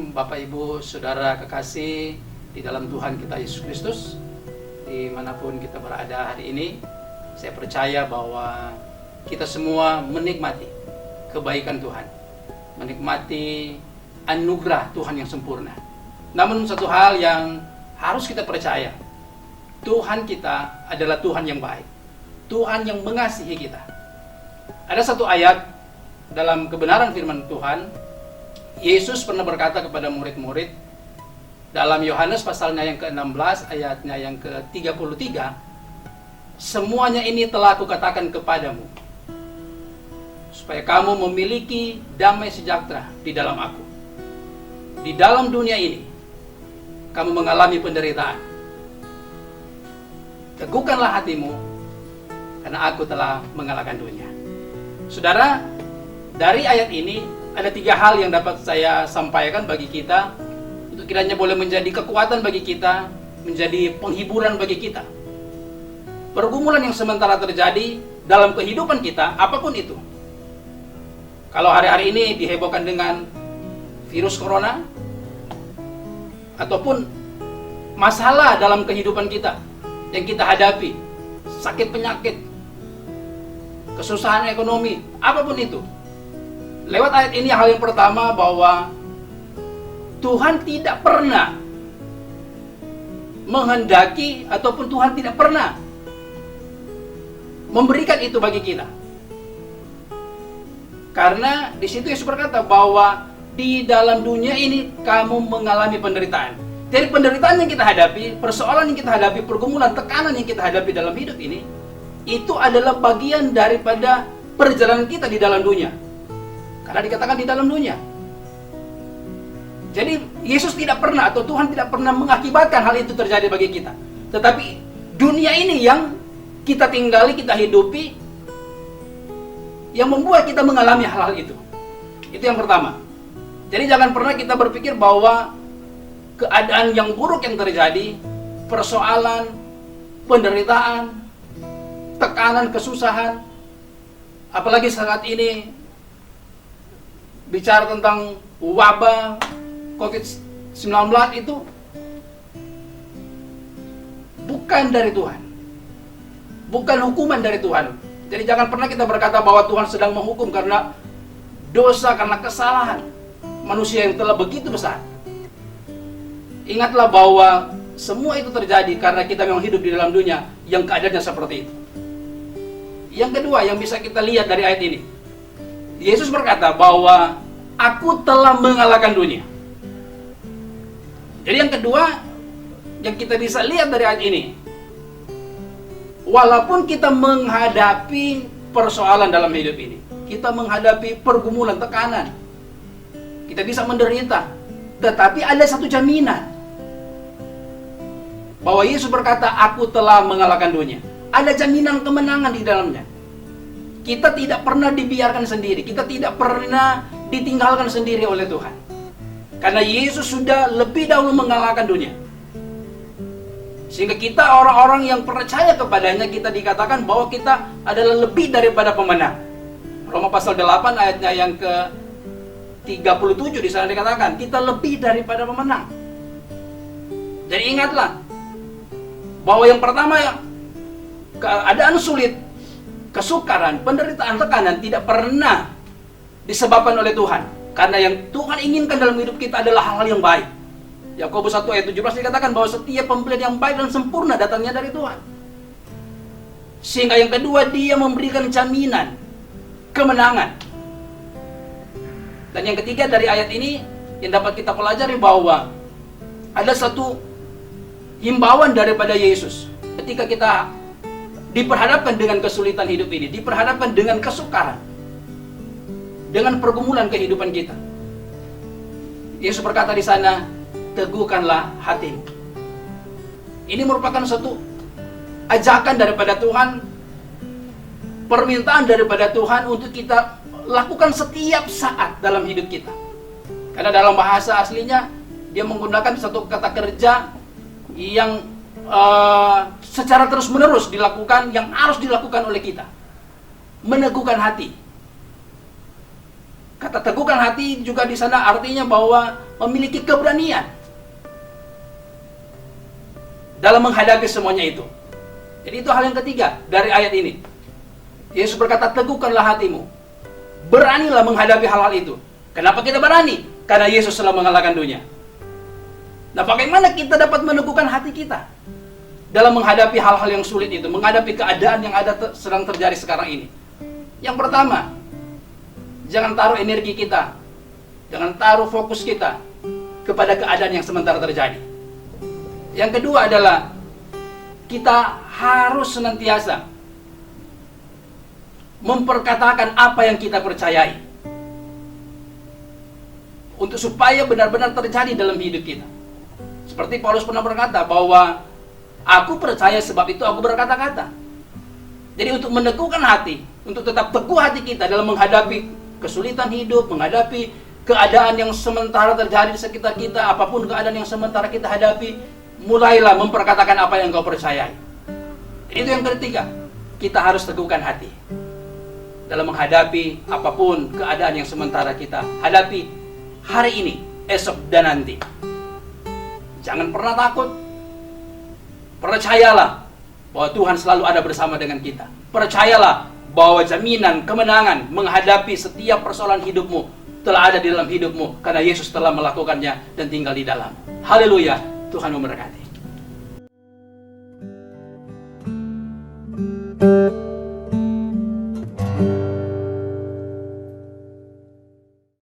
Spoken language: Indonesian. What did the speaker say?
Shalom Bapak Ibu Saudara kekasih di dalam Tuhan kita Yesus Kristus, dimanapun kita berada hari ini. Saya percaya bahwa kita semua menikmati kebaikan Tuhan, menikmati anugerah Tuhan yang sempurna. Namun satu hal yang harus kita percaya, Tuhan kita adalah Tuhan yang baik, Tuhan yang mengasihi kita. Ada satu ayat dalam kebenaran firman Tuhan. Yesus pernah berkata kepada murid-murid dalam Yohanes pasalnya yang ke-16 ayatnya yang ke-33, semuanya ini telah aku katakan kepadamu supaya kamu memiliki damai sejahtera di dalam aku. Di dalam dunia ini kamu mengalami penderitaan. Teguhkanlah hatimu karena aku telah mengalahkan dunia. Saudara, dari ayat ini ada 3 hal yang dapat saya sampaikan bagi kita, untuk kiranya boleh menjadi kekuatan bagi kita, menjadi penghiburan bagi kita. Pergumulan yang sementara terjadi dalam kehidupan kita, apapun itu. Kalau hari-hari ini dihebohkan dengan virus corona, ataupun masalah dalam kehidupan kita yang kita hadapi, sakit penyakit, kesusahan ekonomi, apapun itu. Lewat ayat ini hal yang pertama bahwa Tuhan tidak pernah menghendaki ataupun Tuhan tidak pernah memberikan itu bagi kita. Karena di situ Yesus berkata bahwa di dalam dunia ini kamu mengalami penderitaan. Jadi penderitaan yang kita hadapi, persoalan yang kita hadapi, pergumulan, tekanan yang kita hadapi dalam hidup ini, itu adalah bagian daripada perjalanan kita di dalam dunia. Karena dikatakan di dalam dunia. Jadi Yesus tidak pernah atau Tuhan tidak pernah mengakibatkan hal itu terjadi bagi kita. Tetapi dunia ini yang kita tinggali, kita hidupi, yang membuat kita mengalami hal-hal itu. Itu yang pertama. Jadi jangan pernah kita berpikir bahwa keadaan yang buruk yang terjadi, persoalan, penderitaan, tekanan, kesusahan, apalagi saat ini bicara tentang wabah COVID-19 itu bukan dari Tuhan, bukan hukuman dari Tuhan. Jadi jangan pernah kita berkata bahwa Tuhan sedang menghukum karena dosa, karena kesalahan manusia yang telah begitu besar. Ingatlah bahwa semua itu terjadi karena kita memang hidup di dalam dunia yang keadaannya seperti itu. Yang kedua yang bisa kita lihat dari ayat ini, Yesus berkata bahwa aku telah mengalahkan dunia. Jadi yang kedua yang kita bisa lihat dari ayat ini, walaupun kita menghadapi persoalan dalam hidup ini, kita menghadapi pergumulan, tekanan, kita bisa menderita, tetapi ada satu jaminan bahwa Yesus berkata, aku telah mengalahkan dunia. Ada jaminan kemenangan di dalamnya. Kita tidak pernah dibiarkan sendiri, kita tidak pernah ditinggalkan sendiri oleh Tuhan. Karena Yesus sudah lebih dahulu mengalahkan dunia. Sehingga kita orang-orang yang percaya kepadanya, kita dikatakan bahwa kita adalah lebih daripada pemenang. Roma pasal 8 ayatnya yang ke-37 di sana dikatakan, kita lebih daripada pemenang. Jadi ingatlah bahwa yang pertama, keadaan sulit, kesukaran, penderitaan, tekanan tidak pernah disebabkan oleh Tuhan. Karena yang Tuhan inginkan dalam hidup kita adalah hal-hal yang baik. Yakobus 1 ayat 17 dikatakan bahwa setiap pembelian yang baik dan sempurna datangnya dari Tuhan. Sehingga yang kedua, dia memberikan jaminan kemenangan. Dan yang ketiga dari ayat ini yang dapat kita pelajari bahwa ada satu himbauan daripada Yesus. Ketika kita diperhadapkan dengan kesulitan hidup ini, diperhadapkan dengan kesukaran, dengan pergumulan kehidupan kita, Yesus berkata di sana, teguhkanlah hatimu. Ini merupakan satu ajakan daripada Tuhan, permintaan daripada Tuhan untuk kita lakukan setiap saat dalam hidup kita. Karena dalam bahasa aslinya dia menggunakan satu kata kerja yang secara terus-menerus dilakukan, yang harus dilakukan oleh kita. Meneguhkan hati. Kata teguhkan hati juga di sana artinya bahwa memiliki keberanian dalam menghadapi semuanya itu. Jadi itu hal yang ketiga dari ayat ini. Yesus berkata, teguhkanlah hatimu. Beranilah menghadapi hal-hal itu. Kenapa kita berani? Karena Yesus telah mengalahkan dunia. Nah, bagaimana kita dapat meneguhkan hati kita dalam menghadapi hal-hal yang sulit itu, menghadapi keadaan yang sedang terjadi sekarang ini? Yang pertama, jangan taruh energi kita, jangan taruh fokus kita kepada keadaan yang sementara terjadi. Yang kedua adalah kita harus senantiasa memperkatakan apa yang kita percayai, untuk supaya benar-benar terjadi dalam hidup kita. Seperti Paulus pernah berkata bahwa aku percaya sebab itu aku berkata-kata. Jadi untuk meneguhkan hati, untuk tetap teguh hati kita dalam menghadapi kesulitan hidup, menghadapi keadaan yang sementara terjadi di sekitar kita, apapun keadaan yang sementara kita hadapi, mulailah memperkatakan apa yang kau percayai. Itu yang ketiga, kita harus teguhkan hati dalam menghadapi apapun keadaan yang sementara kita hadapi hari ini, esok, dan nanti. Jangan pernah takut. Percayalah bahwa Tuhan selalu ada bersama dengan kita. Percayalah bahwa jaminan kemenangan menghadapi setiap persoalan hidupmu telah ada di dalam hidupmu, karena Yesus telah melakukannya dan tinggal di dalam. Haleluya, Tuhan memberkati.